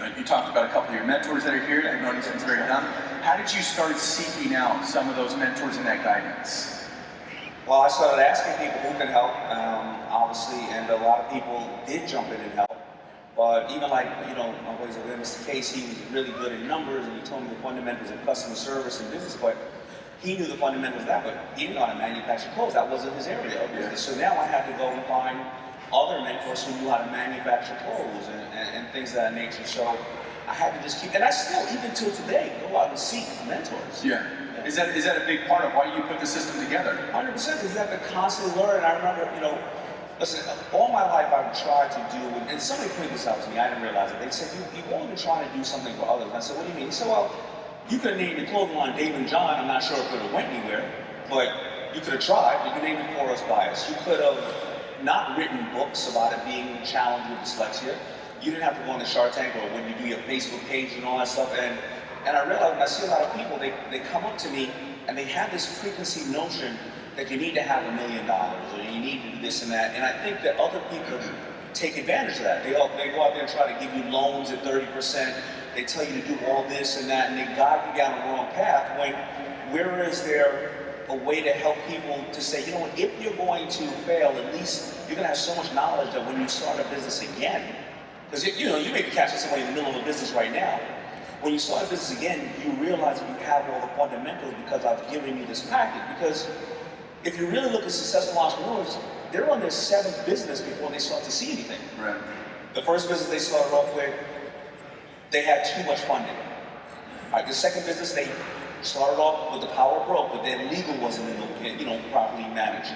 you talked about a couple of your mentors that are here. I've noticed it's very young. How did you start seeking out some of those mentors and that guidance? Well, I started asking people who can help, obviously, and a lot of people did jump in and help. But even like, my boys over there, Mr. Case, he was really good in numbers, and he told me the fundamentals of customer service and business, but he knew the fundamentals of that, but he didn't know how to manufacture clothes. That wasn't his area of business. So now I had to go and find other mentors who knew how to manufacture clothes and things of that nature. So I had to just keep, and I still, even till today, go out and seek mentors. Yeah. Is that a big part of why you put the system together? 100%, because you have to constantly learn. And I remember, listen, all my life I've tried to do, and somebody pointed this out to me, I didn't realize it. They said, you've only been trying to do something for others. And I said, what do you mean? He said, well, you could have named your clothing line Daymond John. I'm not sure if it would have went anywhere, but you could have tried. You could name it For Us By Us. You could have not written books about it being challenged with dyslexia. You didn't have to go on the Sharktank or when you do your Facebook page and all that stuff. And I realized when I see a lot of people, they come up to me and they have this preconceived notion that you need to have $1 million or you need to do this and that. And I think that other people take advantage of that. They go out there and try to give you loans at 30%. They tell you to do all this and that, and they guide you down the wrong path. When, where is there a way to help people to say, if you're going to fail, at least you're going to have so much knowledge that when you start a business again, because you may be catching somebody in the middle of a business right now. When you start a business again, you realize that you have all the fundamentals because I've given you this package. Because if you really look at successful entrepreneurs, they're on their 7th business before they start to see anything. Right. The first business they started off with, they had too much funding. All right, the second business, they started off with the power of broke, but their legal wasn't properly managed.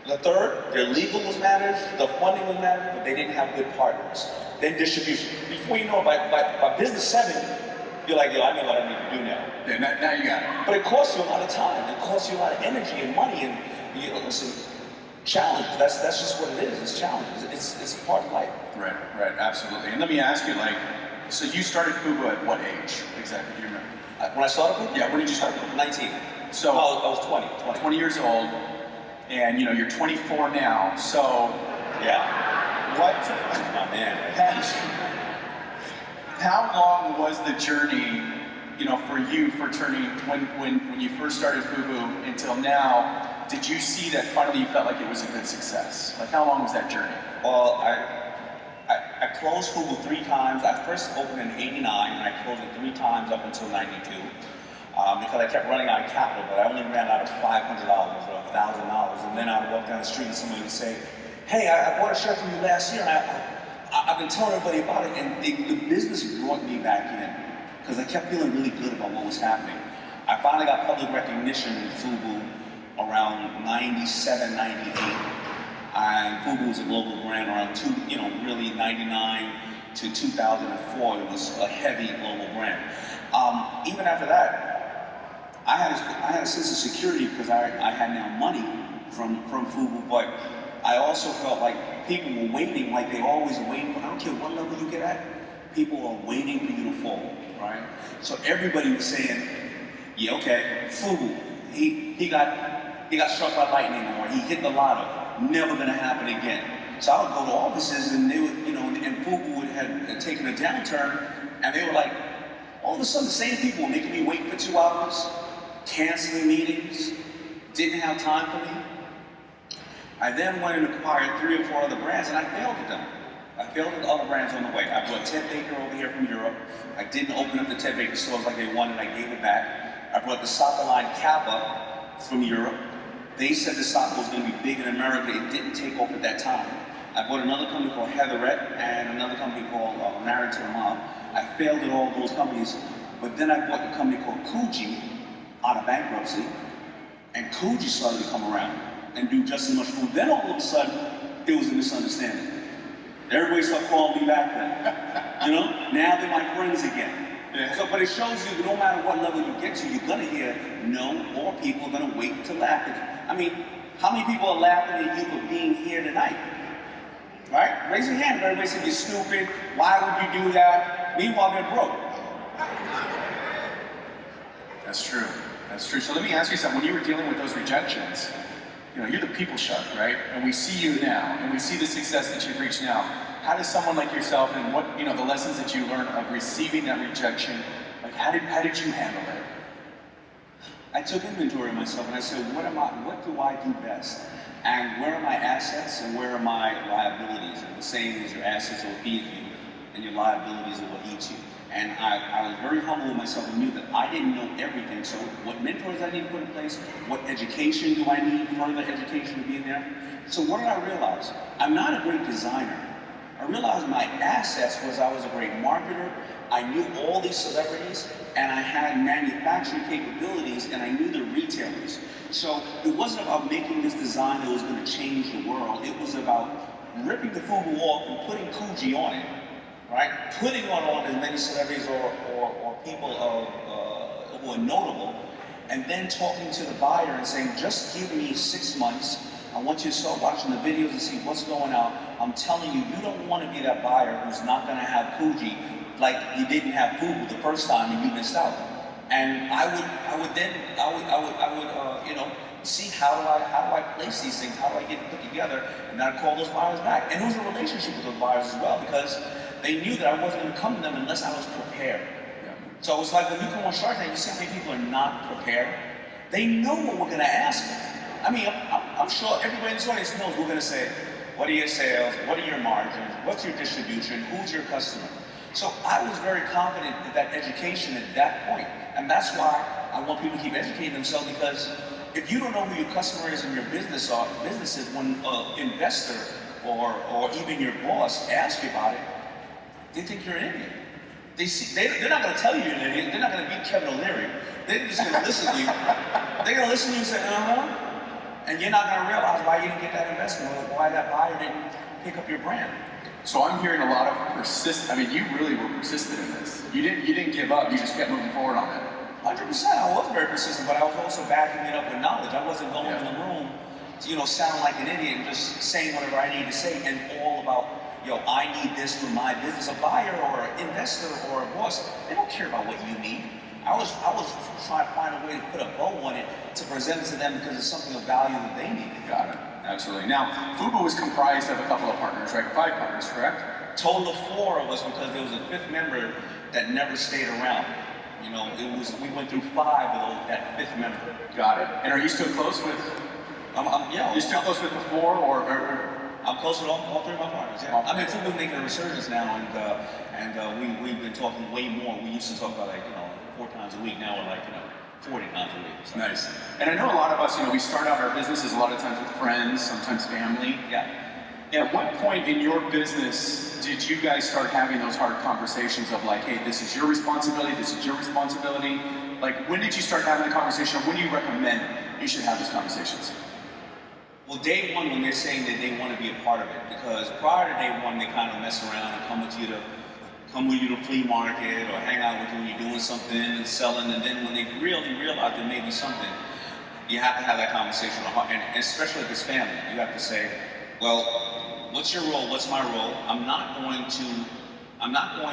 The third, their legal was managed, the funding was managed, but they didn't have good partners. Then distribution. Before you know it, by business 7, you're like, I know what I need to do now. Yeah, now you got it. But it costs you a lot of time. It costs you a lot of energy and money. And listen, challenge. That's just what it is. It's challenges. It's a part of life. Right, absolutely. And let me ask you, so you started FUBU at what age exactly? Do you remember? When I started FUBU? Yeah. When did you start? 19. So I was 20. 20 years old, and you're 24 now. So yeah. What? My man. How long was the journey, for you for turning when you first started FUBU until now? Did you see that finally you felt like it was a good success? Like, how long was that journey? Well, I closed FUBU 3 times. I first opened in '89, and I closed it 3 times up until '92. Because I kept running out of capital, but I only ran out of $500 or $1,000. And then I would walk down the street and somebody would say, hey, I bought a shirt from you last year, and I've been telling everybody about it, and the business brought me back in, because I kept feeling really good about what was happening. I finally got public recognition in FUBU around 97, 98, and FUBU was a global brand around really 99 to 2004. It was a heavy global brand. Even after that, I had a sense of security because I had now money from FUBU, but I also felt like people were waiting, like they always waiting for, I don't care what level you get at, people are waiting for you to fall, right? So everybody was saying, yeah, okay, FUBU, he got struck by lightning, or he hit the lotto, never gonna happen again. So I would go to offices and they would, and FUBU had taken a downturn, and they were like, all of a sudden the same people were making me wait for 2 hours, canceling meetings, didn't have time for me. I then went and acquired 3 or 4 other brands, and I failed at them. I failed at other brands on the way. I brought Ted Baker over here from Europe. I didn't open up the Ted Baker stores like they wanted, I gave it back. I brought the soccer line Kappa from Europe. They said the soccer was going to be big in America. It didn't take off at that time. I bought another company called Heatherette and another company called Married to the Mom. I failed at all those companies, but then I bought a company called Coogee out of bankruptcy, and Coogee started to come around and do just as much food. Then all of a sudden, it was a misunderstanding. Everybody started calling me back then. Now they're my friends again. Yeah. So, but it shows you no matter what level you get to, you're gonna hear no, or people are gonna wait to laugh at you. I mean, how many people are laughing at you for being here tonight? Right? Raise your hand if everybody said you're stupid, why would you do that? Meanwhile, they're broke. That's true. That's true. So let me ask you something. When you were dealing with those rejections, you're the people shark, right? And we see you now, and we see the success that you've reached now. how does someone like yourself, and what, you know, the lessons that you learned of receiving that rejection, like how did you handle it? I took inventory of myself and I said, what do I do best? And where are my assets and where are my liabilities? And the saying is your assets will feed you and your liabilities will eat you. And I was very humble with myself and knew that I didn't know everything. So what mentors I need to put in place, what education do I need, further education to be in there. So what did I realize? I'm not a great designer. I realized my assets was I was a great marketer. I knew all these celebrities and I had manufacturing capabilities and I knew the retailers. So it wasn't about making this design that was going to change the world. It was about ripping the FUBU off and putting Fuji on it, right? Putting on as many celebrities or people who are notable, and then talking to the buyer and saying, just give me 6 months. I want you to start watching the videos and see what's going on. I'm telling you, you don't want to be that buyer who's not going to have Fuji like you didn't have FUBU the first time and you missed out. And I would you know, see how do I place these things, how do I get it put together, and then I'd call those buyers back. And it was a relationship with those buyers as well, because they knew that I wasn't going to come to them unless I was prepared. Yeah. So it was like when you come on Sharktank, you see how many people are not prepared. They know what we're going to ask them. I mean, I'm sure everybody in this audience knows we're going to say, what are your sales? What are your margins? What's your distribution? Who's your customer? So I was very confident in that education at that point. And that's why I want people to keep educating themselves, because if you don't know who your customer is in your business or businesses, when an investor or even your boss asks you about it, they think you're an idiot. They're not going to tell you you're an idiot. They're not going to be Kevin O'Leary. They're just going to listen to you. They're going to listen to you and say, and you're not going to realize why you didn't get that investment or why that buyer didn't pick up your brand. So I'm hearing a lot of I mean, you really were persistent in this. You didn't give up, you just kept moving forward on it. 100%, I was very persistent, but I was also backing it up with knowledge. I wasn't going in the room, you know, sounding like an idiot and just saying whatever I needed to say and all about, yo, I need this for my business. A buyer or an investor or a boss, they don't care about what you need. I was trying to find a way to put a bow on it to present it to them because it's something of value that they need. Got it. Absolutely. Now, FUBU was comprised of a couple of partners, right? 5 partners, correct? Total of 4 of us, because there was a 5th member that never stayed around. You know, we went through 5 of those, that 5th member. Got it. And are you still close with? Yeah. You're still close with the 4, or? I'm close with all 3 of my partners. Yeah. I mean, FUBU's making a resurgence now, and we've been talking way more. We used to talk about 4 times a week. Now we're 40 times a week. So. Nice. And I know a lot of us, we start out our businesses a lot of times with friends, sometimes family. Yeah. At what point in your business did you guys start having those hard conversations of like, hey, this is your responsibility, this is your responsibility? Like, when did you start having the conversation, or when do you recommend you should have those conversations? Well, day one, when they're saying that they want to be a part of it, because prior to day one, they kind of mess around and come with you to flea market or hang out with you when you're doing something and selling, and then when they really realize there may be something, you have to have that conversation, and especially if it's family, you have to say, well, what's your role? What's my role? I'm not going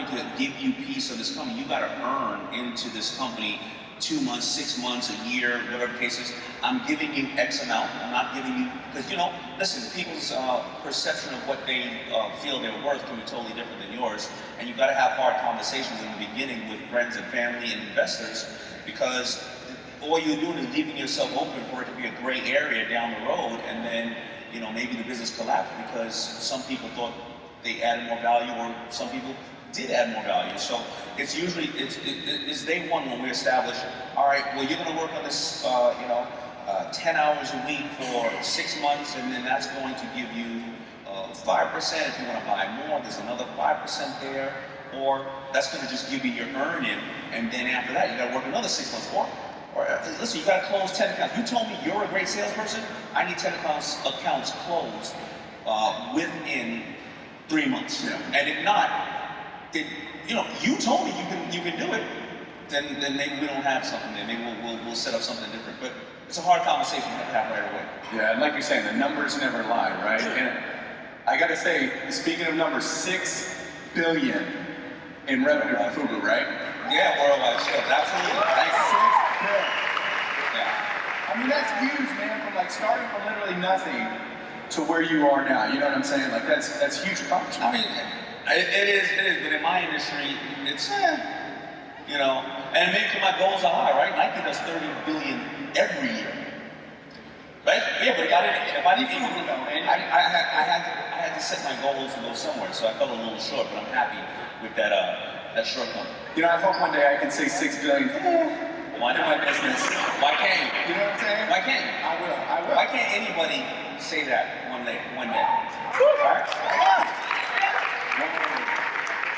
to give you a piece of this company. You got to earn into this company 2 months, 6 months, a year, whatever the case is. I'm giving you X amount. I'm not giving you, because listen, people's perception of what they feel they're worth can be totally different than yours. And you've got to have hard conversations in the beginning with friends and family and investors, because all you're doing is leaving yourself open for it to be a gray area down the road, and then maybe the business collapsed because some people thought they added more value, or some people did add more value. So it's usually, it's day one when we establish, all right, well, you're going to work on this, 10 hours a week for 6 months, and then that's going to give you 5%. If you want to buy more, there's another 5% there, or that's going to just give you your earning, and then after that, you got to work another 6 months. Or listen, you got to close 10 accounts. You told me you're a great salesperson. I need 10 accounts closed within 3 months. Yeah. And if not, you told me you can do it. Then maybe we don't have something there. Maybe we'll set up something different. But it's a hard conversation to have right away. Yeah, and like you're saying, the numbers never lie, right? And I got to say, speaking of numbers, $6 billion in revenue for FUBU, right? Yeah, worldwide sales, absolutely. Thanks. $6 billion. Yeah. I mean, that's huge, man. From starting from literally nothing to where you are now. You know what I'm saying? Like that's huge accomplishment. I mean, it is, but in my industry, it's, you know, and maybe my goals are high, right? Nike does 30 billion every year. Right? Yeah, but if I didn't I had to set my goals and go somewhere, so I fell a little short, but I'm happy with that shortcoming. You know, I hope one day I can say 6 billion. Why not? My business. Why can't you? You know what I'm saying? Why can't? I will. Why can't anybody say that one day? Right?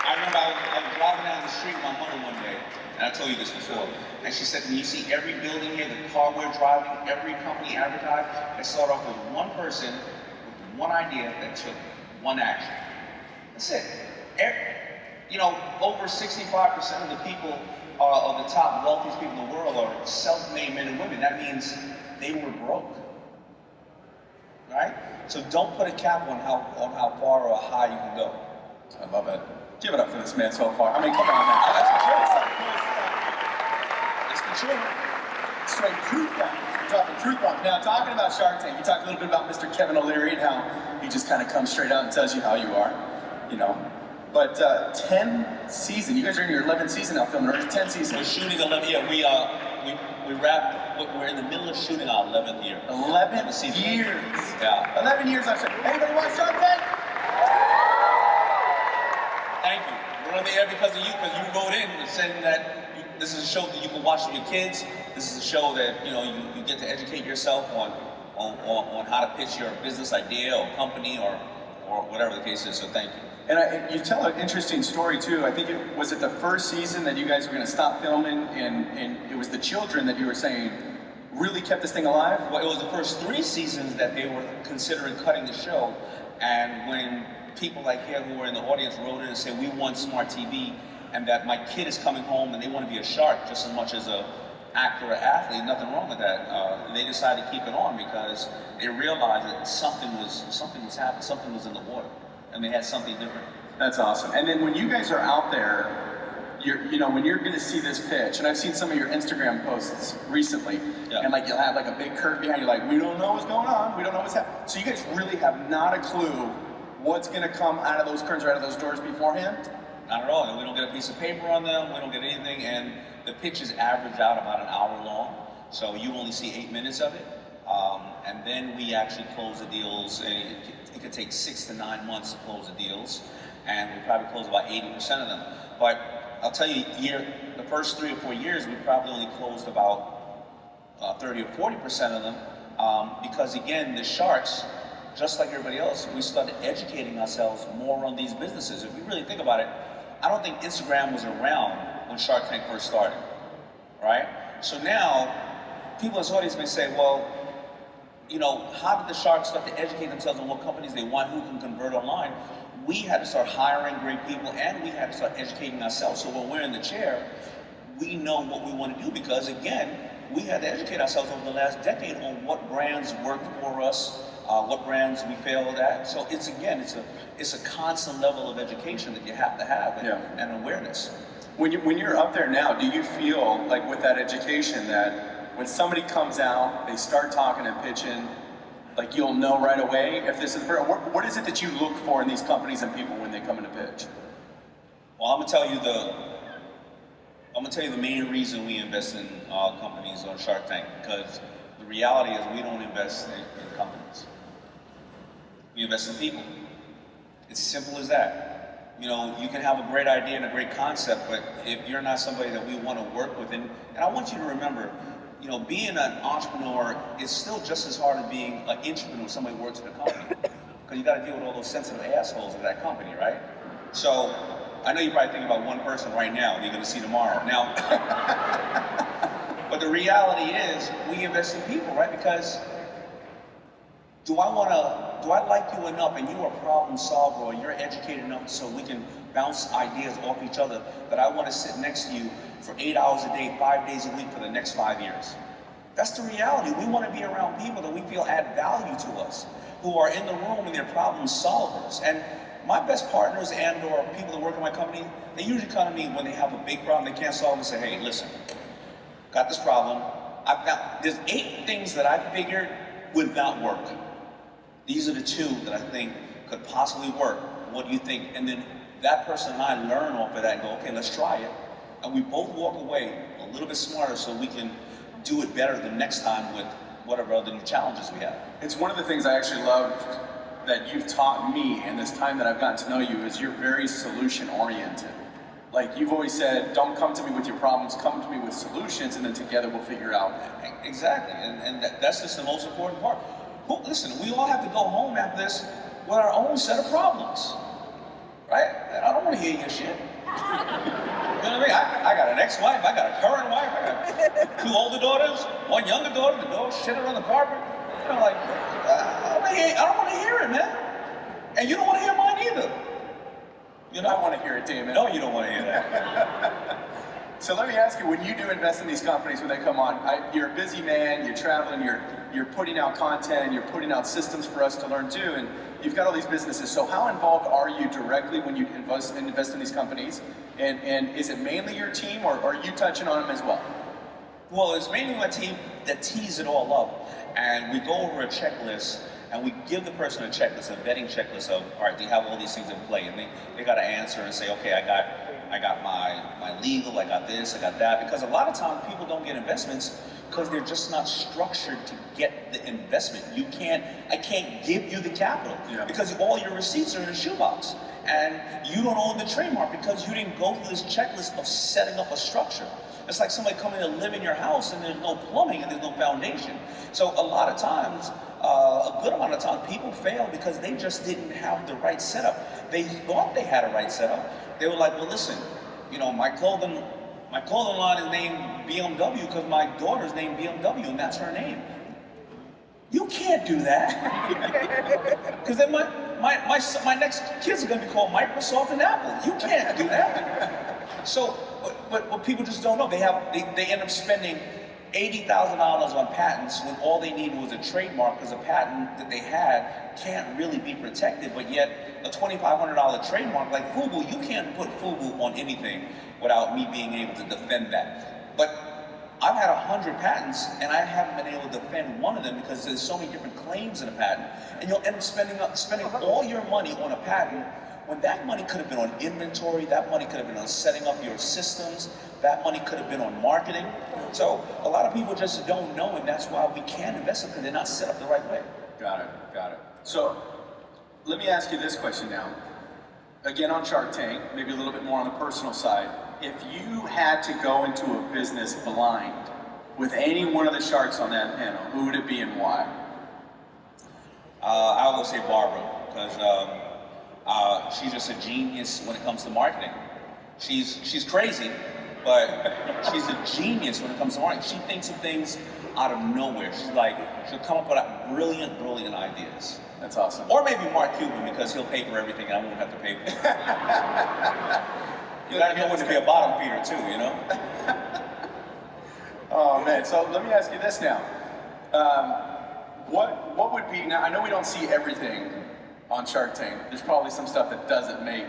I remember I was driving down the street with my mother one day, and I told you this before, and she said to me, you see every building here, the car we're driving, every company advertised, they start off with one person, with one idea that took one action. That's it. You know, over 65% of the people of the top wealthiest people in the world are self-made men and women. That means they were broke, right? So don't put a cap on how far or how high you can go. I love it. Give it up for this man so far. I mean, come on, man. That's the truth. It's the truth. Straight truth bombs. Dropping truth bombs. Now, talking about Shark Tank, you talked a little bit about Mr. Kevin O'Leary and how he just kind of comes straight out and tells you how you are, you know. But 10 seasons. You guys are in your 11th season now filming, right? 10 seasons. We're shooting 11. Yeah, we wrapped. We're in the middle of shooting our 11th year. 11 years. Yeah. 11 years on Shark Tank. Anybody watch Shark Tank? Thank you. We're on the air because of you wrote in and saying that this is a show that you can watch with your kids. This is a show that you get to educate yourself on how to pitch your business idea or company or whatever the case is. So thank you. And you tell an interesting story too. I think was it the first season that you guys were going to stop filming, and it was the children that you were saying really kept this thing alive? Well, it was the first 3 seasons that they were considering cutting the show, and when people like here who were in the audience wrote in and said, we want smart TV, and that my kid is coming home and they want to be a shark just as much as a actor or athlete, nothing wrong with that. They decided to keep it on because they realized that something was happening, something was in the water, and they had something different. That's awesome. And then when you guys are out there, when you're going to see this pitch, and I've seen some of your Instagram posts recently, and like you'll have like a big curtain behind you, like we don't know what's going on, we don't know what's happening. So you guys really have not a clue what's going to come out of those curtains or out of those doors beforehand? Not at all. We don't get a piece of paper on them. We don't get anything. And the pitches average out about an hour long. So you only see 8 minutes of it. And then we actually close the deals. And it could take 6 to 9 months to close the deals. And we probably close about 80% of them. But I'll tell you, the first 3 or 4 years, we probably only closed about 30 or 40% of them. Because again, the sharks, just like everybody else, we started educating ourselves more on these businesses. If you really think about it, I don't think Instagram was around when Shark Tank first started, right? So now, people in this audience may say, well, how did the sharks start to educate themselves on what companies they want, who can convert online? We had to start hiring great people, and we had to start educating ourselves. So when we're in the chair, we know what we want to do because, again, we had to educate ourselves over the last decade on what brands work for us, what brands we failed at. So it's a constant level of education that you have to have and awareness. When you're up there now, do you feel like with that education that when somebody comes out, they start talking and pitching, like you'll know right away if this is what is it that you look for in these companies and people when they come in to pitch? Well, I'm gonna tell you the main reason we invest in companies on Shark Tank, because the reality is we don't invest in companies. We invest in people. It's simple as that. You can have a great idea and a great concept, but if you're not somebody that we want to work with, and I want you to remember, being an entrepreneur is still just as hard as being an entrepreneur, somebody who works for a company, because you got to deal with all those sensitive assholes of that company, right? So I know you're probably thinking about one person right now that you're going to see tomorrow. Now, but the reality is we invest in people, right? Because do I like you enough and you're a problem solver or you're educated enough so we can bounce ideas off each other that I want to sit next to you for 8 hours a day, 5 days a week for the next 5 years? That's the reality. We want to be around people that we feel add value to us, who are in the room and they're problem solvers. And my best partners and or people that work in my company, they usually come to me when they have a big problem they can't solve and say, hey, listen, got this problem. There's 8 things that I figured would not work. These are the two that I think could possibly work. What do you think? And then that person and I learn off of that and go, okay, let's try it. And we both walk away a little bit smarter so we can do it better the next time with whatever other new challenges we have. It's one of the things I actually love that you've taught me in this time that I've gotten to know you is you're very solution oriented. Like you've always said, don't come to me with your problems, come to me with solutions, and then together we'll figure it out. Exactly, and that's just the most important part. Listen, we all have to go home after this with our own set of problems, right? I don't want to hear your shit. You know what I mean? I got an ex-wife, I got a current wife, I got 2 older daughters, 1 younger daughter, the dog shitting on the carpet. You know, like, I don't want to hear it, man. And you don't want to hear mine either. You know, I want to hear it, Daymond. No, you don't want to hear that. So let me ask you, when you do invest in these companies, when they come on, you're a busy man, you're traveling, you're putting out content, you're putting out systems for us to learn too, and you've got all these businesses. So how involved are you directly when you invest in these companies? And is it mainly your team, or are you touching on them as well? Well, it's mainly my team that tees it all up, and we go over a checklist, and we give the person a checklist, a vetting checklist of, all right, do you have all these things in play? And they got to answer and say, okay, I got my legal, I got this, I got that. Because a lot of times people don't get investments because they're just not structured to get the investment. I can't give you the capital because all your receipts are in a shoebox. And you don't own the trademark because you didn't go through this checklist of setting up a structure. It's like somebody coming to live in your house and there's no plumbing and there's no foundation. So a lot of times, a good amount of times, people fail because they just didn't have the right setup. They thought they had a right setup. They were like, well, listen, you know, my clothing line is named BMW because my daughter's named BMW and that's her name. You can't do that. Because then my next kids are going to be called Microsoft and Apple. You can't do that. So, but what people just don't know, they end up spending $80,000 on patents when all they needed was a trademark because a patent that they had can't really be protected, but yet a $2,500 trademark like FUBU, you can't put FUBU on anything without me being able to defend that. But I've had 100 patents and I haven't been able to defend one of them because there's so many different claims in a patent, and you'll end up spending all your money on a patent when that money could have been on inventory, that money could have been on setting up your systems, that money could have been on marketing. So a lot of people just don't know, and that's why we can't invest in them because they're not set up the right way. Got it. So let me ask you this question now. Again, on Shark Tank, maybe a little bit more on the personal side. If you had to go into a business blind with any one of the sharks on that panel, who would it be and why? I would say Barbara, because she's just a genius when it comes to marketing. She's crazy, but she's a genius when it comes to marketing. She thinks of things out of nowhere. She'll come up with brilliant ideas. That's awesome. Or maybe Mark Cuban, because he'll pay for everything and I won't have to pay for it. You gotta know when to be a bottom feeder too, you know? Oh man, so let me ask you this now. What would be, now I know we don't see everything on Shark Tank. There's probably some stuff that doesn't make,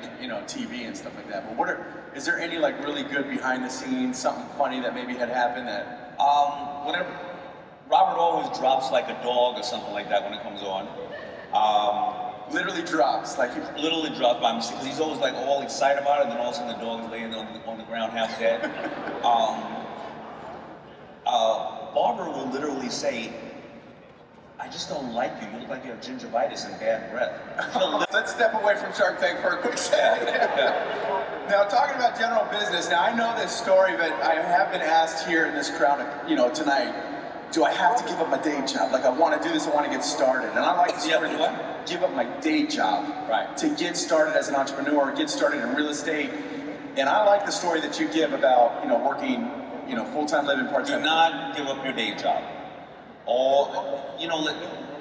TV and stuff like that. But is there any like really good behind the scenes, something funny that maybe had happened that? Whenever Robert always drops like a dog or something like that when it comes on. Literally drops, like he literally drops by mistake because he's always like all excited about it, and then all of a sudden the dog is laying on the ground half dead. Barbara will literally say, I just don't like you. You look like you have gingivitis and bad breath. Let's step away from Shark Tank for a quick second. Now, talking about general business, now I know this story, but I have been asked here in this crowd, tonight, do I have to give up my day job? Like, I want to do this, I want to get started. And I like to give up my day job to get started as an entrepreneur, get started in real estate. And I like the story that you give about, working, full-time, living part-time. Do not give up your day job.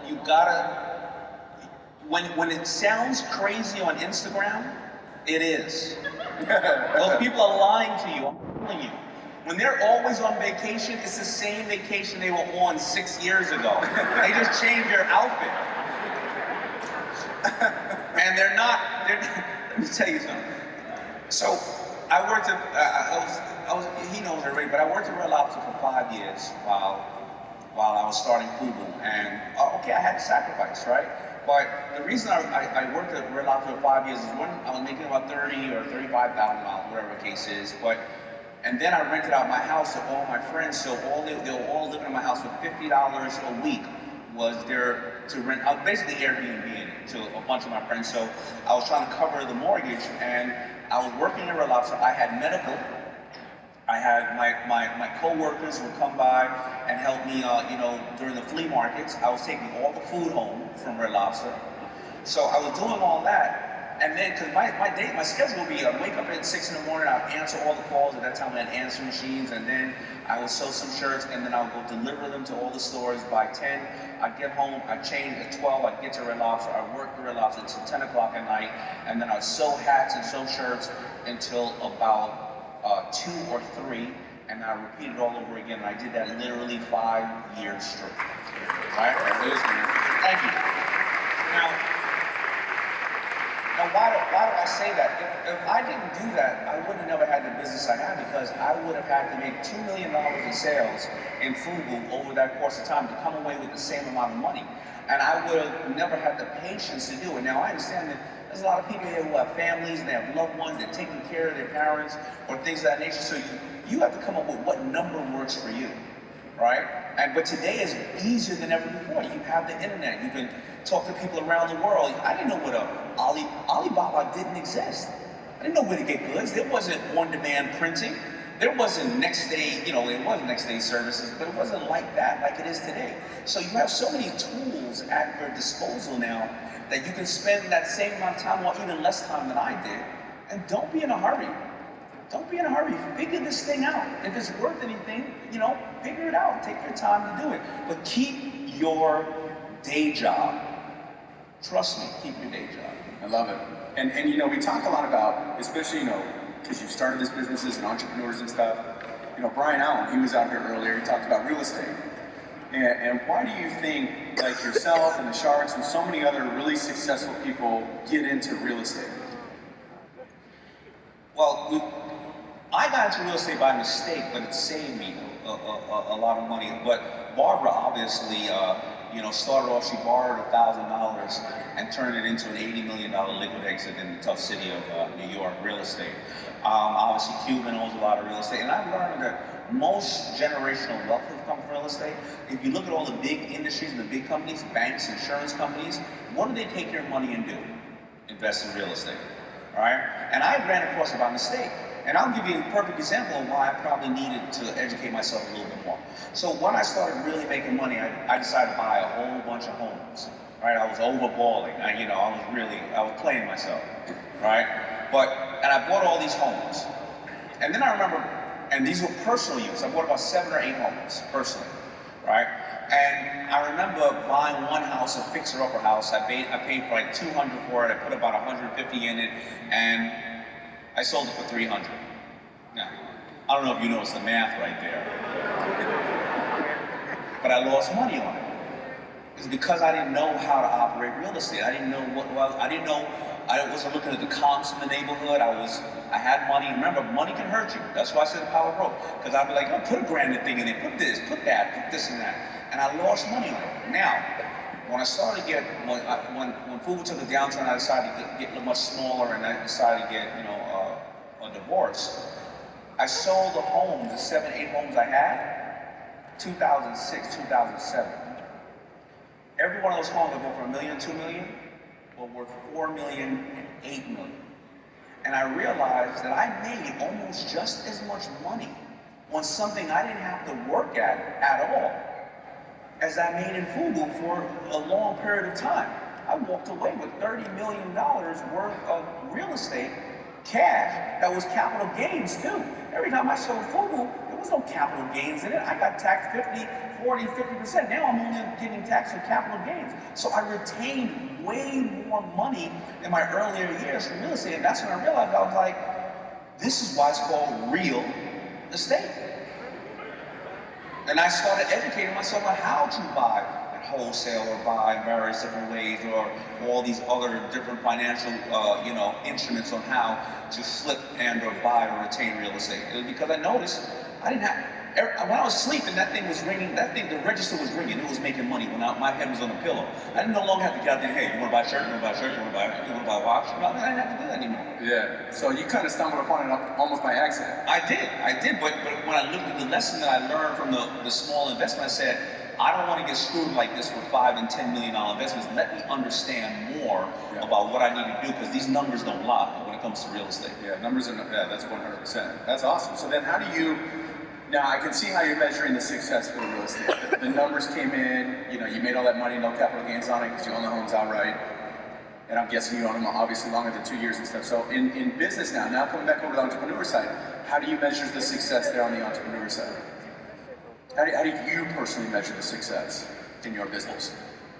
You gotta, when it sounds crazy on Instagram, it is. Those people are lying to you, I'm telling you. When they're always on vacation, it's the same vacation they were on 6 years ago. They just changed their outfit. And they're not, let me tell you something. So, I worked at, he knows already, but I worked at Red Lobster for 5 years while I was starting FUBU. And, I had to sacrifice, right? But the reason I worked at Red Lobster for 5 years is when I was making about $30,000 or $35,000, whatever the case is. And then I rented out my house to all my friends, so they were all living in my house for $50 a week was there to rent. I was basically Airbnb to a bunch of my friends, so I was trying to cover the mortgage, and I was working at Red Lobster. I had medical. I had my co-workers would come by and help me, during the flea markets. I was taking all the food home from Red Lobster. So I was doing all that. And then, because my schedule would be, I'd wake up at 6 in the morning, I'd answer all the calls. At that time, I had answer machines, and then I would sew some shirts, and then I would go deliver them to all the stores. By 10, I'd get home, I'd change. At 12, I'd get to Red Lobster. I'd work at Red Lobster until 10 o'clock at night, and then I'd sew hats and sew shirts until about 2 or 3, and I repeated all over again. And I did that literally 5 years straight. Right? Thank you. Now, why do I say that? If I didn't do that, I would have never had the business I have, because I would have had to make $2 million in sales in FUBU over that course of time to come away with the same amount of money. And I would have never had the patience to do it. Now, I understand that there's a lot of people here who have families and they have loved ones, they're taking care of their parents or things of that nature. So you have to come up with what number works for you, right? But today is easier than ever before. You have the internet. You can talk to people around the world. I didn't know what Alibaba didn't exist. I didn't know where to get goods. There wasn't on-demand printing. There wasn't next day, it was next day services, but it wasn't like that like it is today. So you have so many tools at your disposal now that you can spend that same amount of time or even less time than I did. And don't be in a hurry. Don't be in a hurry. Figure this thing out. If it's worth anything, figure it out. Take your time to do it. But keep your day job. Trust me, keep your day job. I love it. And we talk a lot about, especially, because you've started this business as an entrepreneurs and stuff. Brian Allen, he was out here earlier, he talked about real estate. And why do you think, like yourself and the Sharks and so many other really successful people get into real estate? Well, I got into real estate by mistake, but it saved me a lot of money. But Barbara obviously, started off, she borrowed $1,000 and turned it into an $80 million liquid exit in the tough city of New York, real estate. Obviously, Cuban owns a lot of real estate. And I've learned that most generational wealth has come from real estate. If you look at all the big industries and the big companies, banks, insurance companies, what do they take your money and do? Invest in real estate, all right? And I ran across it by mistake. And I'll give you a perfect example of why I probably needed to educate myself a little bit more. So when I started really making money, I decided to buy a whole bunch of homes, right? I was overballing. I was playing myself, right? And I bought all these homes. And then I remember, and these were personal use. I bought about 7 or 8 homes, personally, right? And I remember buying one house, a fixer-upper house. I paid for like $200 for it. I put about $150 in it, and I sold it for $300. Now, I don't know if you noticed the math right there, but I lost money on it. It's because I didn't know how to operate real estate. I didn't know I wasn't looking at the comps in the neighborhood. I had money. Remember, money can hurt you. That's why I said the power broke. Because I'd be like, oh, put a grand thing in it, put this, put that, put this and that. And I lost money on it. Now, when I started to get, when FUBU took a downturn, I decided to get much smaller, and I decided to get, a divorce. I sold the homes, the 7, 8 homes I had, 2006, 2007. Every one of those homes that were for $1 million, $2 million, were worth $4 million and $8 million. And I realized that I made almost just as much money on something I didn't have to work at all as I made in FUBU for a long period of time. I walked away with $30 million worth of real estate, cash, that was capital gains too. Every time I sold FUBU, there was no capital gains in it. I got taxed 50, 40, 50%. Now I'm only getting taxed on capital gains. So I retained way more money in my earlier years from real estate. And that's when I realized, I was like, this is why it's called real estate. And I started educating myself on how to buy and wholesale or buy various different ways, or all these other different financial, instruments on how to flip and or buy or retain real estate. It was because I noticed I didn't have. When I was sleeping, that thing was ringing. The register was ringing. It was making money when my head was on the pillow. I didn't no longer have to get out there. Hey, you want to buy a shirt? You want to buy a shirt? You want to buy a watch? No, I didn't have to do that anymore. Yeah. So you kind of stumbled upon it almost by accident. I did. But when I looked at the lesson that I learned from the small investment, I said, I don't want to get screwed like this with $5 and $10 million investments. Let me understand more about what I need to do, because these numbers don't lie when it comes to real estate. Yeah, numbers are. Yeah, that's 100%. That's awesome. So then, how do you? Now I can see how you're measuring the success for the real estate. The numbers came in. You made all that money, no capital gains on it because you own the homes outright. And I'm guessing you own them obviously longer than 2 years and stuff. So in business now coming back over to the entrepreneur side, how do you measure the success there on the entrepreneur side? How do you personally measure the success in your business?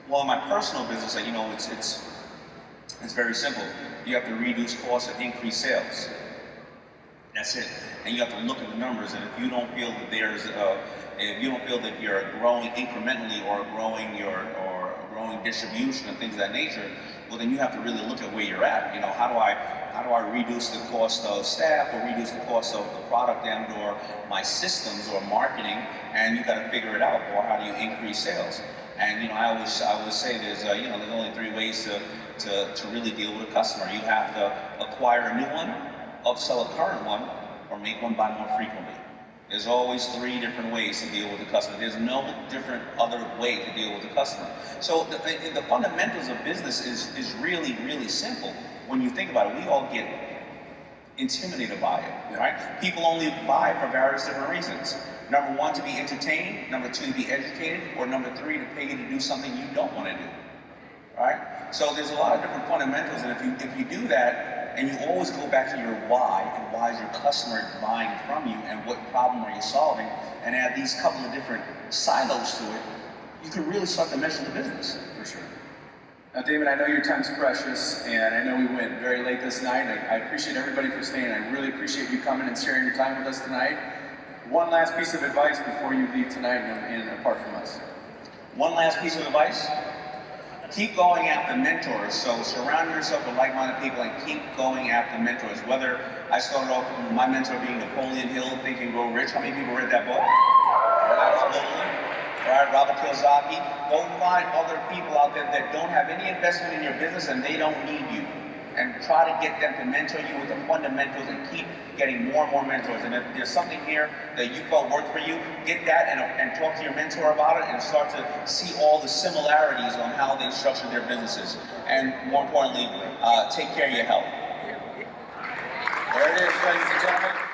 Well, in my personal business, it's very simple. You have to reduce costs and increase sales. That's it. And you have to look at the numbers. And if you don't feel that you're growing incrementally or growing distribution and things of that nature, well, then you have to really look at where you're at. How do I reduce the cost of staff, or reduce the cost of the product and or my systems or marketing? And you got to figure it out. Or how do you increase sales? And I always say there's only 3 ways to really deal with a customer. You have to acquire a new one, upsell a current one, or make one buy more frequently. There's always 3 different ways to deal with the customer. There's no different other way to deal with the customer. So the fundamentals of business is really, really simple. When you think about it, we all get intimidated by it, right? People only buy for various different reasons. Number 1, to be entertained. Number 2, to be educated. Or number 3, to pay you to do something you don't want to do, right? So there's a lot of different fundamentals, and if you do that, and you always go back to your why, and why is your customer buying from you, and what problem are you solving, and add these couple of different silos to it, you can really start to measure the business. For sure. Now, Daymond, I know your time's precious, and I know we went very late this night. I appreciate everybody for staying. I really appreciate you coming and sharing your time with us tonight. One last piece of advice before you leave tonight and apart from us. One last piece of advice? Keep going after mentors. So surround yourself with like-minded people and keep going after mentors. Whether I started off with my mentor being Napoleon Hill, Think and Grow Rich. How many people read that book? Absolutely. Right, Robert Kiyosaki. Go find other people out there that don't have any investment in your business and they don't need you. And try to get them to mentor you with the fundamentals and keep getting more and more mentors. And if there's something here that you felt worked for you, get that and talk to your mentor about it and start to see all the similarities on how they structure their businesses. And more importantly, take care of your health. There it is, ladies and gentlemen.